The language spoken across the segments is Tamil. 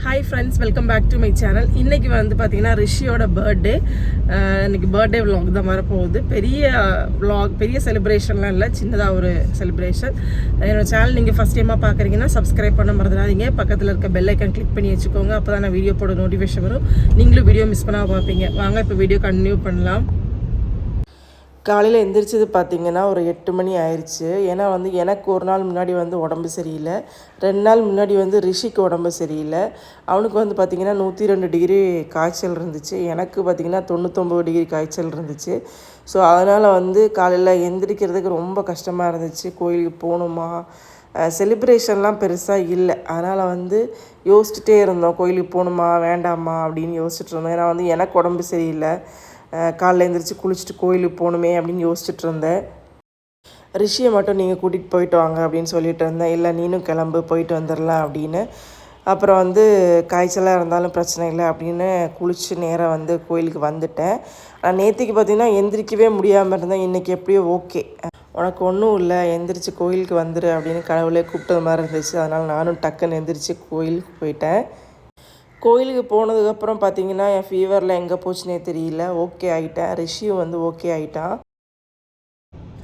Hi friends, welcome back to my channel. இன்றைக்கி வந்து பார்த்திங்கன்னா ரிஷியோட பர்த்டே. இன்றைக்கி பர்த்டே விலாக் தான் வரப்போகுது. பெரிய விலாக், பெரிய செலிப்ரேஷன்லாம் இல்லை, சின்னதாக ஒரு செலிப்ரேஷன். என்னோடய சேனல் நீங்கள் ஃபஸ்ட் டைமாக பார்க்குறீங்கன்னா சப்ஸ்கிரைப் பண்ண மறந்துடாதீங்க. பக்கத்தில் இருக்க பெல் ஐக்கன் கிளிக் பண்ணி வச்சுக்கோங்க. அப்போ தான் நான் வீடியோ போட நோட்டிஃபிகேஷன் வரும். நீங்களும் வீடியோ மிஸ் பண்ணால் பார்ப்பீங்க. வாங்க இப்போ வீடியோ கண்டினியூ பண்ணலாம். காலையில் எந்திரிச்சது பார்த்திங்கன்னா ஒரு 8 மணி ஆயிடுச்சு. ஏன்னா வந்து எனக்கு ஒரு நாள் முன்னாடி வந்து உடம்பு சரியில்லை, 2 நாள் முன்னாடி வந்து ரிஷிக்கு உடம்பு சரியில்லை. அவனுக்கு வந்து பார்த்திங்கன்னா 102 டிகிரி காய்ச்சல் இருந்துச்சு, எனக்கு பார்த்திங்கன்னா 99 டிகிரி காய்ச்சல் இருந்துச்சு. ஸோ அதனால் வந்து காலையில் எந்திரிக்கிறதுக்கு ரொம்ப கஷ்டமாக இருந்துச்சு. கோயிலுக்கு போகணுமா, செலிப்ரேஷன்லாம் பெருசாக இல்லை, அதனால் வந்து யோசிச்சுட்டே இருந்தோம், கோயிலுக்கு போகணுமா வேண்டாமா அப்படின்னு யோசிச்சுட்டு இருந்தோம். ஏன்னா வந்து எனக்கு உடம்பு சரியில்லை, காலைல எழுந்திரிச்சு குளிச்சுட்டு கோயிலுக்கு போகணுமே அப்படின்னு யோசிச்சுட்டு இருந்தேன். ரிஷியை மட்டும் நீங்கள் கூட்டிகிட்டு போயிட்டு வாங்க அப்படின்னு சொல்லிட்டு இருந்தேன். இல்லை நீனும் கிளம்பு, போயிட்டு வந்துடலாம் அப்படின்னு. அப்புறம் வந்து காய்ச்சலாக இருந்தாலும் பிரச்சனை இல்லை அப்படின்னு குளிச்சு நேராக வந்து கோயிலுக்கு வந்துட்டேன். நான் நேற்றுக்கு பார்த்திங்கன்னா எந்திரிக்கவே முடியாமல் இருந்தேன். இன்றைக்கி எப்படியோ ஓகே, உனக்கு ஒன்றும் இல்லை, எந்திரிச்சு கோயிலுக்கு வந்துடு அப்படின்னு கடவுளே கூப்பிட்டது மாதிரி இருந்துச்சு. அதனால் நானும் டக்குன்னு எந்திரிச்சு கோயிலுக்கு போயிட்டேன். கோயிலுக்கு போனதுக்கப்புறம் பார்த்திங்கன்னா என் ஃபீவரில் எங்கே போச்சுனே தெரியல, ஓகே ஆகிட்டேன். ரிஷியும் வந்து ஓகே ஆகிட்டான்.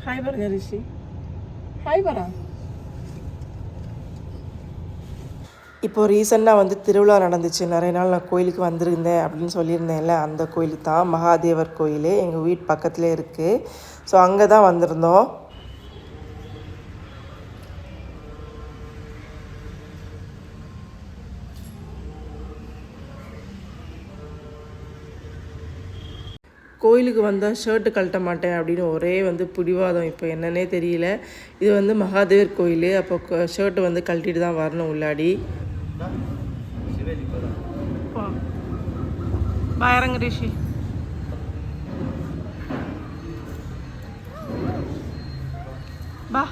ஹாய் பாருங்க ரிஷி, ஹாய் பாரா. இப்போது ரீசெண்டாக வந்து திருவிழா நடந்துச்சு, நிறைய நாள் நான் கோயிலுக்கு வந்திருந்தேன் அப்படின்னு சொல்லியிருந்தேன்ல, அந்த கோயில் தான் மகாதேவர் கோயில், எங்கள் வீட்டு பக்கத்துலேயே இருக்குது. ஸோ அங்கே தான் வந்திருந்தோம். கோயிலுக்கு வந்தால் ஷர்ட்டு கழட்ட மாட்டேன் அப்படின்னு ஒரே வந்து பிடிவாதம். இப்போ என்னன்னே தெரியல. இது வந்து மகாதேவர் கோயில், அப்போ ஷர்ட்டு வந்து கழட்டிட்டு தான் வரணும் உள்ளாடி. பாயரங்க ரிஷி, பா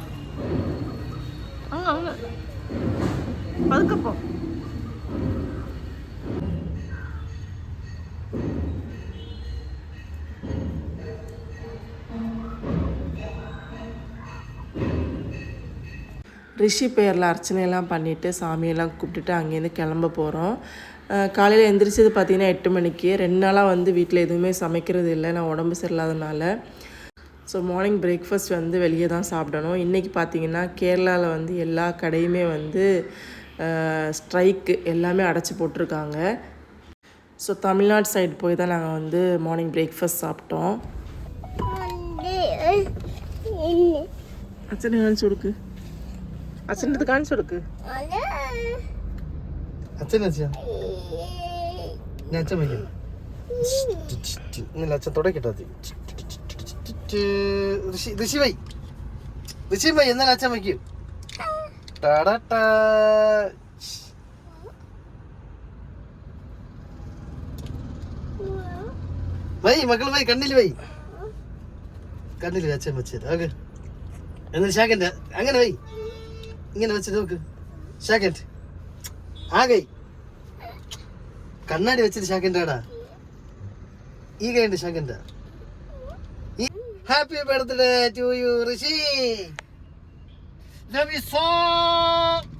அங்க அங்க பதுக்கப்போ. ரிஷி பேரில் அர்ச்சனையெல்லாம் பண்ணிவிட்டு சாமியெல்லாம் கூப்பிட்டுட்டு அங்கேருந்து கிளம்ப போகிறோம். காலையில் எந்திரிச்சது பார்த்திங்கன்னா 8 மணிக்கு. 2 நாளாக வந்து வீட்டில் எதுவுமே சமைக்கிறது இல்லை, நான் உடம்பு சரியில்லாதனால. ஸோ மார்னிங் பிரேக்ஃபாஸ்ட் வந்து வெளியே தான் சாப்பிடணும். இன்றைக்கி பார்த்திங்கன்னா கேரளாவில் வந்து எல்லா கடையுமே வந்து ஸ்ட்ரைக்கு, எல்லாமே அடைச்சி போட்டிருக்காங்க. ஸோ தமிழ்நாடு சைடு போய் தான் நாங்கள் வந்து மார்னிங் பிரேக்ஃபாஸ்ட் சாப்பிட்டோம். அச்சனை காணிச்சு கொடுக்கு, அச்சனது காணிச்சு கொடுக்கு. லட்சத்தோட கிட்டாது ரிஷிவை ரிஷிவை என்ன லட்சம் வைக்கும் வை மக்கள் வை, കണ്ണിൽ வை, കണ്ണിൽ ലക്ഷം വെച്ചത്. ഓക്കെ എന്നിട്ട് സെക്കൻഡ് അങ്ങനെ வை, ഇങ്ങനെ വെച്ച് നോക്ക്. സെക്കൻഡ് ആകെ കണ്ണാടി വെച്ചിട്ട് സെക്കൻഡാടാ, ഈ കൈണ്ട് സെക്കൻഡാ. Happy birthday to you Rishi, love you so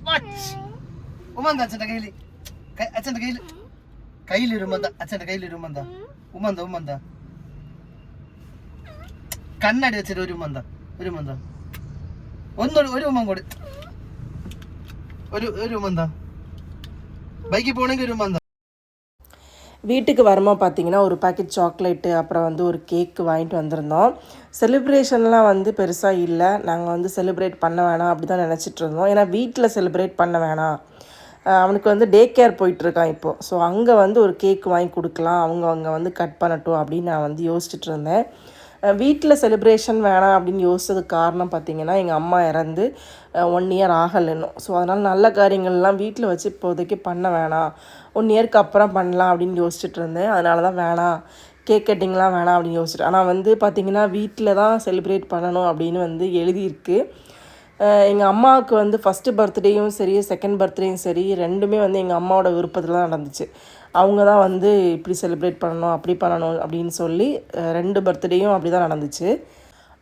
much. ഉമ്മന്താ അച്ഛൻ്റെ കയ്യിൽ, അച്ഛൻ്റെ കയ്യിൽ, കയ്യിലൊരു ഉമ്മന്താ, അച്ഛൻ്റെ കയ്യിലൊരു ഉമ്മന്താ, ഉമ്മന്താ ഉമ്മന്താ. കണ്ണാടി വെച്ചിട്ട് ഒരു ഉമ്മന്താ, ഒരു ഉമ്മന്താ, ഒന്നൊരു ഒരു ഉമ്മൻ കൂടി, ഒരു ഉമ്മന്താ, பைக்கு போனீங்க ஒரு மந்தா. வீட்டுக்கு வரும்போது பார்த்திங்கன்னா ஒரு பேக்கெட் சாக்லேட்டு, அப்புறம் வந்து ஒரு கேக்கு வாங்கிட்டு வந்திருந்தோம். செலிப்ரேஷன்லாம் வந்து பெருசாக இல்லை, நாங்கள் வந்து செலிப்ரேட் பண்ண வேணாம் அப்படி தான் நினச்சிட்டு இருந்தோம். ஏன்னா வீட்டில் செலிப்ரேட் பண்ண வேணாம், அவனுக்கு வந்து டே கேர் போயிட்டுருக்கான் இப்போது. ஸோ அங்கே வந்து ஒரு கேக் வாங்கி கொடுக்கலாம், அவங்க வந்து கட் பண்ணட்டும் அப்படின்னு நான் வந்து யோசிச்சுட்டு இருந்தேன். வீட்டில் செலிப்ரேஷன் வேணாம் அப்படின்னு யோசிச்சதுக்கு காரணம் பார்த்திங்கன்னா எங்கள் அம்மா இறந்து 1 இயர் ஆகலைன்னும். ஸோ அதனால் நல்ல காரியங்கள்லாம் வீட்டில் வச்சு இப்போதைக்கு பண்ண வேணாம், 1 இயருக்கு அப்புறம் பண்ணலாம் அப்படின்னு யோசிச்சுட்டு இருந்தேன். அதனால தான் வேணாம், கேக் கட்டிங்லாம் வேணாம் அப்படின்னு யோசிச்சுட்டு. ஆனால் வந்து பார்த்திங்கன்னா வீட்டில் தான் செலிப்ரேட் பண்ணணும் அப்படின்னு வந்து எழுதியிருக்கு. எங்கள் அம்மாவுக்கு வந்து ஃபஸ்ட்டு பர்த்டேயும் சரி, செகண்ட் பர்த்டேயும் சரி, ரெண்டுமே வந்து எங்கள் அம்மாவோட விருப்பத்தில் தான் நடந்துச்சு. அவங்க தான் வந்து இப்படி செலிப்ரேட் பண்ணணும், அப்படி பண்ணணும் அப்படின்னு சொல்லி 2 பர்த்டேயும் அப்படி தான் நடந்துச்சு.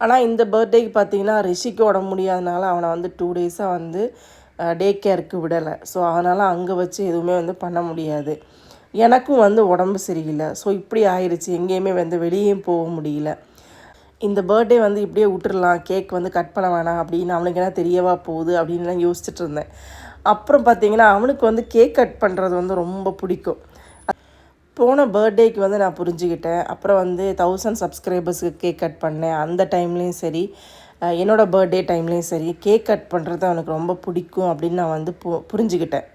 ஆனால் இந்த பர்த்டேக்கு பார்த்திங்கன்னா ரிஷிக்கு உடம்பு முடியாதனால அவனை வந்து 2 டேஸாக வந்து டே கேருக்கு விடலை. ஸோ அதனால் அங்கே வச்சு எதுவுமே வந்து பண்ண முடியாது. எனக்கும் வந்து உடம்பு சரியில்லை. ஸோ இப்படி ஆயிடுச்சு, எங்கேயுமே வந்து வெளியேயும் போக முடியல. இந்த பர்த்டே வந்து இப்படியே விட்டுறலாம், கேக் வந்து கட் பண்ண வேணாம் அப்படின்னு அவனுக்கு என்ன தெரியவா போகுது அப்படின்லாம் யோசிச்சுட்டு இருந்தேன். அப்புறம் பார்த்திங்கன்னா அவனுக்கு வந்து கேக் கட் பண்ணுறது வந்து ரொம்ப பிடிக்கும். போன பர்த்டேக்கு வந்து நான் புரிஞ்சுக்கிட்டேன். அப்புறம் வந்து 1000 சப்ஸ்கிரைபர்ஸுக்கு கேக் கட் பண்ணேன். அந்த டைம்லேயும் சரி, என்னோடய பர்த்டே டைம்லேயும் சரி, கேக் கட் பண்ணுறது அவனுக்கு ரொம்ப பிடிக்கும் அப்படின்னு நான் வந்து புரிஞ்சுக்கிட்டேன்.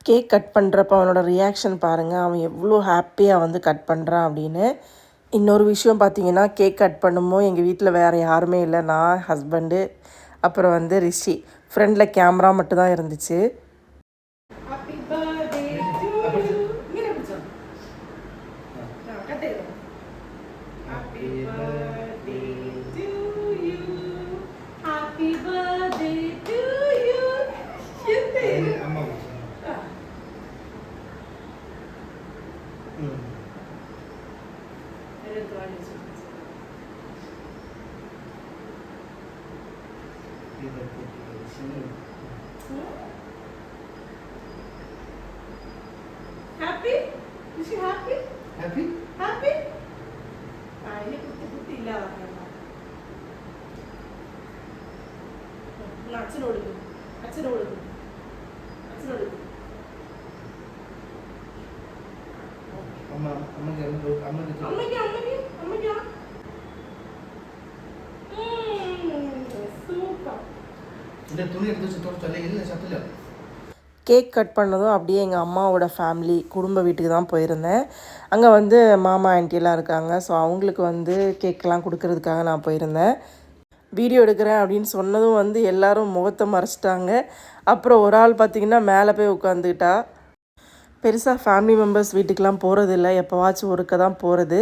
கேக் கட் பண்ணுறப்ப அவனோட ரியாக்ஷன் பாருங்கள், அவன் எவ்வளோ ஹாப்பியாக வந்து கட் பண்ணுறான் அப்படின்னு. இன்னொரு விஷயம் பார்த்தீங்கன்னா, கேக் கட் பண்ணும்போது எங்கள் வீட்டில் வேறு யாருமே இல்லை. நான், ஹஸ்பண்டு, அப்புறம் வந்து ரிஷி. ஃப்ரெண்டில் கேமரா மட்டும் தான் இருந்துச்சு. Happy? Is she happy? Happy? Happy? ini kutti illa അച്ഛനോട് അച്ഛനോട് അച്ഛനോട് അമ്മ അമ്മക്ക് അമ്മക്ക് അമ്മക്ക് അമ്മക്ക് അമ്മക്ക് സൂപ്പർ. இந்த துணி எடுத்து வச்சு தொலைச்சல இல்ல சத்தல. கேக் கட் பண்ணதும் அப்படியே எங்கள் அம்மாவோட ஃபேமிலி குடும்ப வீட்டுக்கு தான் போயிருந்தேன். அங்கே வந்து மாமா ஆண்டியெல்லாம் இருக்காங்க. ஸோ அவங்களுக்கு வந்து கேக்கெலாம் கொடுக்கறதுக்காக நான் போயிருந்தேன். வீடியோ எடுக்கிறேன் அப்படின்னு சொன்னதும் வந்து எல்லோரும் முகத்தை மறைச்சிட்டாங்க. அப்புறம் ஒரு ஆள் பார்த்திங்கன்னா மேலே போய் உட்காந்துக்கிட்டா. பெருசாக ஃபேமிலி மெம்பர்ஸ் வீட்டுக்கெலாம் போகிறதில்ல, எப்போவாச்சும் ஒருக்க தான் போகிறது.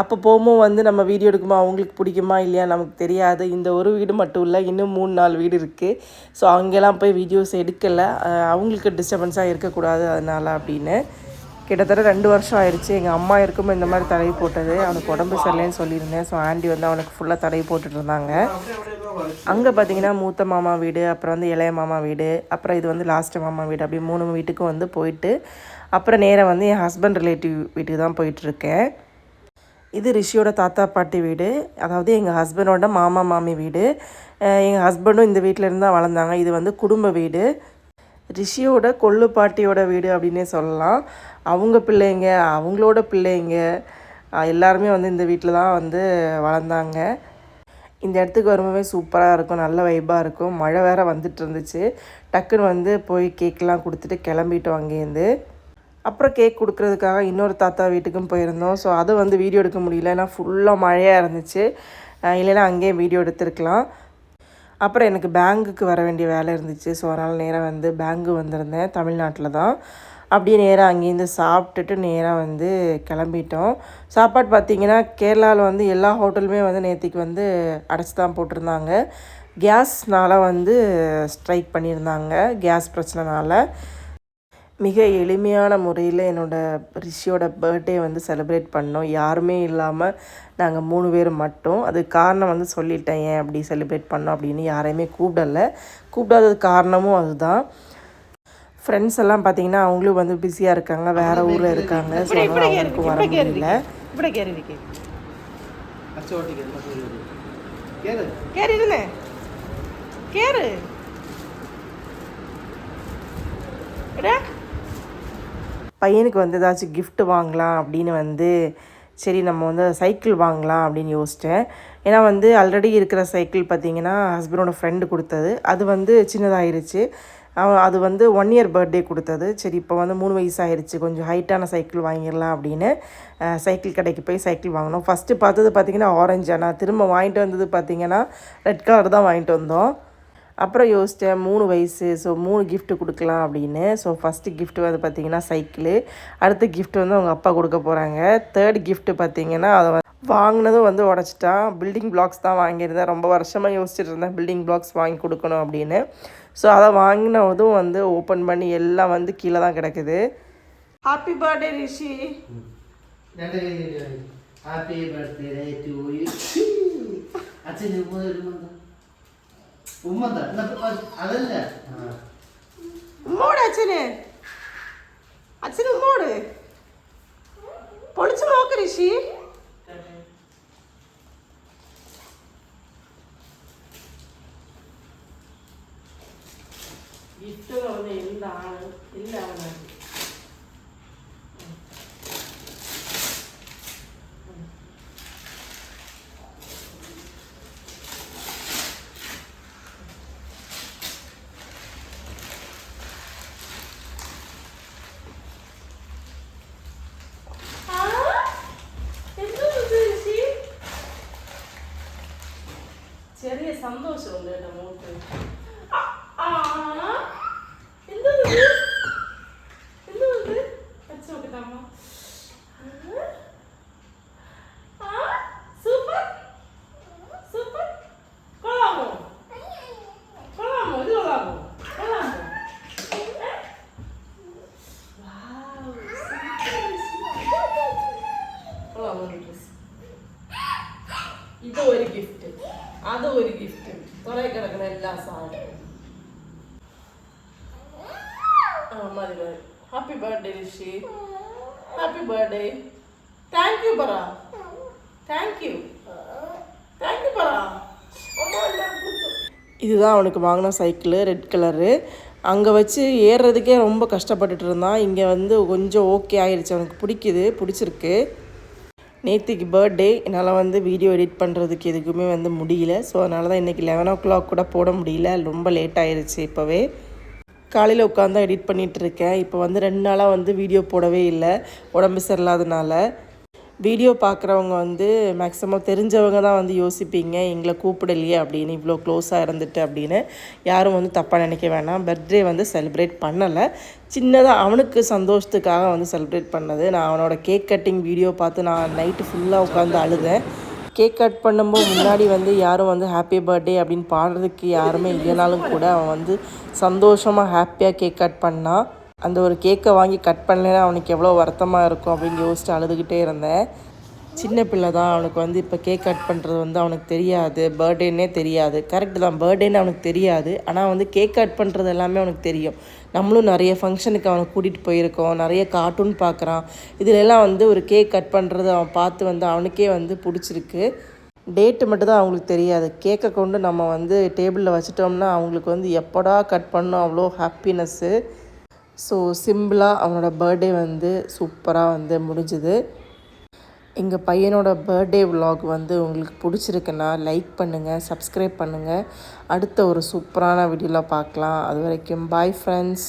அப்போ போகும்போது வந்து நம்ம வீடியோ எடுக்குமா அவங்களுக்கு பிடிக்குமா இல்லையா நமக்கு தெரியாது. இந்த ஒரு வீடு மட்டும் இல்லை, இன்னும் 3-4 வீடு இருக்குது. ஸோ அங்கெல்லாம் போய் வீடியோஸ் எடுக்கலை, அவங்களுக்கு டிஸ்டர்பன்ஸாக இருக்கக்கூடாது அதனால் அப்படின்னு. கிட்டத்தட்ட 2 வருஷம் ஆயிடுச்சு. எங்கள் அம்மா இருக்கும்போது இந்த மாதிரி தடவி போட்டது. அவனுக்கு உடம்பு சரியில்லைன்னு சொல்லியிருந்தேன். ஸோ ஆண்டி வந்து அவனுக்கு ஃபுல்லாக தடவி போட்டுட்டு இருந்தாங்க. அங்கே பார்த்திங்கன்னா மூத்த மாமா வீடு, அப்புறம் வந்து இளைய மாமா வீடு, அப்புறம் இது வந்து லாஸ்ட்டு மாமா வீடு, அப்படி 3 வீட்டுக்கும் வந்து போயிட்டு அப்புறம் நேராக வந்து என் ஹஸ்பண்ட் ரிலேட்டிவ் வீட்டுக்கு தான் போயிட்டுருக்கேன். இது ரிஷியோட தாத்தா பாட்டி வீடு, அதாவது எங்கள் ஹஸ்பண்டோட மாமா மாமி வீடு. எங்கள் ஹஸ்பண்டும் இந்த வீட்டில் இருந்து தான் வளர்ந்தாங்க. இது வந்து குடும்ப வீடு. ரிஷியோட கொள்ளு பாட்டியோட வீடு அப்படின்னே சொல்லலாம். அவங்க பிள்ளைங்க, அவங்களோட பிள்ளைங்க எல்லாருமே வந்து இந்த வீட்டில் தான் வந்து வளர்ந்தாங்க. இந்த இடத்துக்கு வரும்போது சூப்பராக இருக்கும், நல்ல வைப்பாக இருக்கும். மழை வேறு வந்துட்டு இருந்துச்சு. டக்குன்னு வந்து போய் கேக்கெலாம் கொடுத்துட்டு கிளம்பிட்டோம் அங்கேருந்து. அப்புறம் கேக் கொடுக்குறதுக்காக இன்னொரு தாத்தா வீட்டுக்கும் போயிருந்தோம். ஸோ அதை வந்து வீடியோ எடுக்க முடியல, ஏன்னா ஃபுல்லாக மழையாக இருந்துச்சு. இல்லைன்னா அங்கேயே வீடியோ எடுத்துருக்கலாம். அப்புறம் எனக்கு பேங்குக்கு வர வேண்டிய வேலை இருந்துச்சு. ஸோ அதனால் நேராக வந்து பேங்கு வந்திருந்தேன், தமிழ்நாட்டில் தான். அப்படியே நேராக அங்கேருந்து சாப்பிட்டுட்டு நேராக வந்து கிளம்பிட்டோம். சாப்பாடு பார்த்திங்கன்னா கேரளாவில் வந்து எல்லா ஹோட்டலுமே வந்து நேற்றுக்கு வந்து அடைச்சி தான் போட்டிருந்தாங்க. கேஸ்னால் வந்து ஸ்ட்ரைக் பண்ணியிருந்தாங்க, கேஸ் பிரச்சனைனால. மிக எளிமையான முறையில் என்னோடய ரிஷியோட பர்த்டே வந்து செலிப்ரேட் பண்ணோம். யாருமே இல்லாமல் நாங்கள் 3 பேர் மட்டும். அதுக்கு காரணம் வந்து சொல்லிட்டேன் ஏன் அப்படி செலிப்ரேட் பண்ணோம் அப்படின்னு. யாரையுமே கூப்பிடாதது காரணமும் அதுதான். ஃப்ரெண்ட்ஸ் எல்லாம் பார்த்தீங்கன்னா அவங்களும் வந்து பிஸியாக இருக்காங்க, வேறு ஊரில் இருக்காங்க. ஸோ அவங்களுக்கு வர முடியல. பையனுக்கு வந்து ஏதாச்சும் கிஃப்ட் வாங்கலாம் அப்படின்னு வந்து சரி நம்ம வந்து சைக்கிள் வாங்கலாம் அப்படின்னு யோசித்தேன். ஏன்னா வந்து ஆல்ரெடி இருக்கிற சைக்கிள் பார்த்திங்கன்னா ஹஸ்பண்டோட ஃப்ரெண்டு கொடுத்தது. அது வந்து சின்னதாகிருச்சு. அது வந்து 1 இயர் பர்த்டே கொடுத்தது. சரி இப்போ வந்து 3 வயசு ஆயிடுச்சு, கொஞ்சம் ஹைட்டான சைக்கிள் வாங்கிடலாம் அப்படின்னு சைக்கிள் கடைக்கு போய் சைக்கிள் வாங்கினோம். ஃபஸ்ட்டு பார்த்தது பார்த்திங்கன்னா ஆரஞ்சு, ஆனால் திரும்ப வாங்கிட்டு வந்தது பார்த்திங்கன்னா ரெட் கலர் தான் வாங்கிட்டு வந்தோம். அப்புறம் யோசித்தேன் 3 வயசு, ஸோ 3 கிஃப்ட்டு கொடுக்கலாம் அப்படின்னு. ஸோ ஃபஸ்ட்டு கிஃப்ட்டு வந்து பார்த்திங்கன்னா சைக்கிளு, அடுத்த கிஃப்ட் வந்து அவங்க அப்பா கொடுக்க போகிறாங்க. 3rd கிஃப்ட்டு பார்த்திங்கன்னா அதை வாங்கினதும் வந்து உடச்சிட்டான். பில்டிங் பிளாக்ஸ் தான் வாங்கியிருந்தேன், ரொம்ப வருஷமாக யோசிச்சுட்டு இருந்தேன் பில்டிங் பிளாக்ஸ் வாங்கி கொடுக்கணும் அப்படின்னு. ஸோ அதை வாங்கினதும் வந்து ஓப்பன் பண்ணி எல்லாம் வந்து கீழே தான் கிடக்குது. Happy birthday Rishi. Happy birthday to you. அச்சா உம்மந்தா அதல்ல അച്ഛന് അച്ഛന് ഉമ്മോട് പൊളിച്ചു നോക്ക് ഋഷി. ഗിഫ്റ്റ് എന്ന് പറഞ്ഞാൽ എന്താണ് എല്ലാവരും ചെറിയ സന്തോഷമുണ്ട് കേട്ടോ മോൾക്ക്. എന്തത് വെച്ച് നോക്കട്ടെ അമ്മ. Super super. കൊള്ളാമോ കൊള്ളാമോ ഇത് കൊള്ളാമോ കൊള്ളാമോ? കൊള്ളാമോ ഡ്രസ്? ഇത് ഒരു ഗിഫ്റ്റ്, അത് ഒരു ഗിഫ്റ്റ്, കുറെ കിടക്കുന്ന എല്ലാ സാധനവും. മതി മതി. Happy birthday Rishi, happy birthday. Thank you പറ, താങ്ക് യു താങ്ക് യു പറ. இதுதான் அவனுக்கு வாங்கின சைக்கிள், ரெட் கலரு. அங்கே வச்சு ஏறுறதுக்கே ரொம்ப கஷ்டப்பட்டுட்டு இருந்தான். இங்கே வந்து கொஞ்சம் ஓகே ஆயிடுச்சு, அவனுக்கு பிடிச்சிருக்கு. நேற்றுக்கு பர்த்டே, என்னால் வந்து வீடியோ எடிட் பண்ணுறதுக்கு எதுக்குமே வந்து முடியல. ஸோ அதனால தான் இன்றைக்கி 11 o'clock கூட போட முடியல, ரொம்ப லேட் ஆயிடுச்சு. இப்போவே காலையில் உட்காந்து தான் எடிட் பண்ணிகிட்ருக்கேன். இப்போ வந்து 2 நாளாக வந்து வீடியோ போடவே இல்லை, உடம்பு சரியில்லாதனால. வீடியோ பார்க்குறவங்க வந்து மேக்ஸிமம் தெரிஞ்சவங்க தான் வந்து யோசிப்பீங்க, எங்களை கூப்பிடலையே அப்படின்னு, இவ்வளோ க்ளோஸாக இருந்துட்டு அப்படின்னு. யாரும் வந்து தப்பாக நினைக்க வேணாம். பர்த்டே வந்து செலிப்ரேட் பண்ணலை, சின்னதாக அவனுக்கு சந்தோஷத்துக்காக வந்து செலிப்ரேட் பண்ணது. நான் அவனோட கேக் கட்டிங் வீடியோ பார்த்து நான் நைட்டு ஃபுல்லாக உட்காந்து அழுதேன். கேக் கட் பண்ணும்போது முன்னாடி வந்து யாரும் வந்து ஹாப்பி பர்த்டே அப்படின்னு பாடுறதுக்கு யாருமே இல்லைனாலும் கூட அவன் வந்து சந்தோஷமாக ஹாப்பியாக கேக் கட் பண்ணான். அந்த ஒரு கேக்கை வாங்கி கட் பண்ணலைன்னா அவனுக்கு எவ்வளோ வருத்தமாக இருக்கும் அப்படின்னு யோசிச்சு அழுதுகிட்டே இருந்தேன். சின்ன பிள்ளை தான், அவனுக்கு வந்து இப்போ கேக் கட் பண்ணுறது வந்து அவனுக்கு தெரியாது, பர்த்டேன்னே தெரியாது. கரெக்டு தான், பர்த்டேன்னு அவனுக்கு தெரியாது, ஆனால் வந்து கேக் கட் பண்ணுறது எல்லாமே அவனுக்கு தெரியும். நம்மளும் நிறைய ஃபங்க்ஷனுக்கு அவனை கூட்டிகிட்டு போயிருக்கோம், நிறைய கார்ட்டூன் பார்க்குறான். இதிலெல்லாம் வந்து ஒரு கேக் கட் பண்ணுறது அவன் பார்த்து வந்து அவனுக்கே வந்து பிடிச்சிருக்கு. டேட்டு மட்டும் தான் அவங்களுக்கு தெரியாது. கேக்கை கொண்டு நம்ம வந்து டேபிளில் வச்சிட்டோம்னா அவங்களுக்கு வந்து எப்படா கட் பண்ணோம், அவ்வளோ ஹாப்பினஸ்ஸு. ஸோ சிம்பிளாக அவனோட பர்த்டே வந்து சூப்பராக வந்து முடிஞ்சுது. எங்கள் பையனோட பர்த்டே விலாக் வந்து உங்களுக்கு பிடிச்சிருக்குன்னா லைக் பண்ணுங்கள், சப்ஸ்கிரைப் பண்ணுங்கள். அடுத்த ஒரு சூப்பரான வீடியோவில் பார்க்கலாம். அது வரைக்கும் பாய் ஃப்ரெண்ட்ஸ்.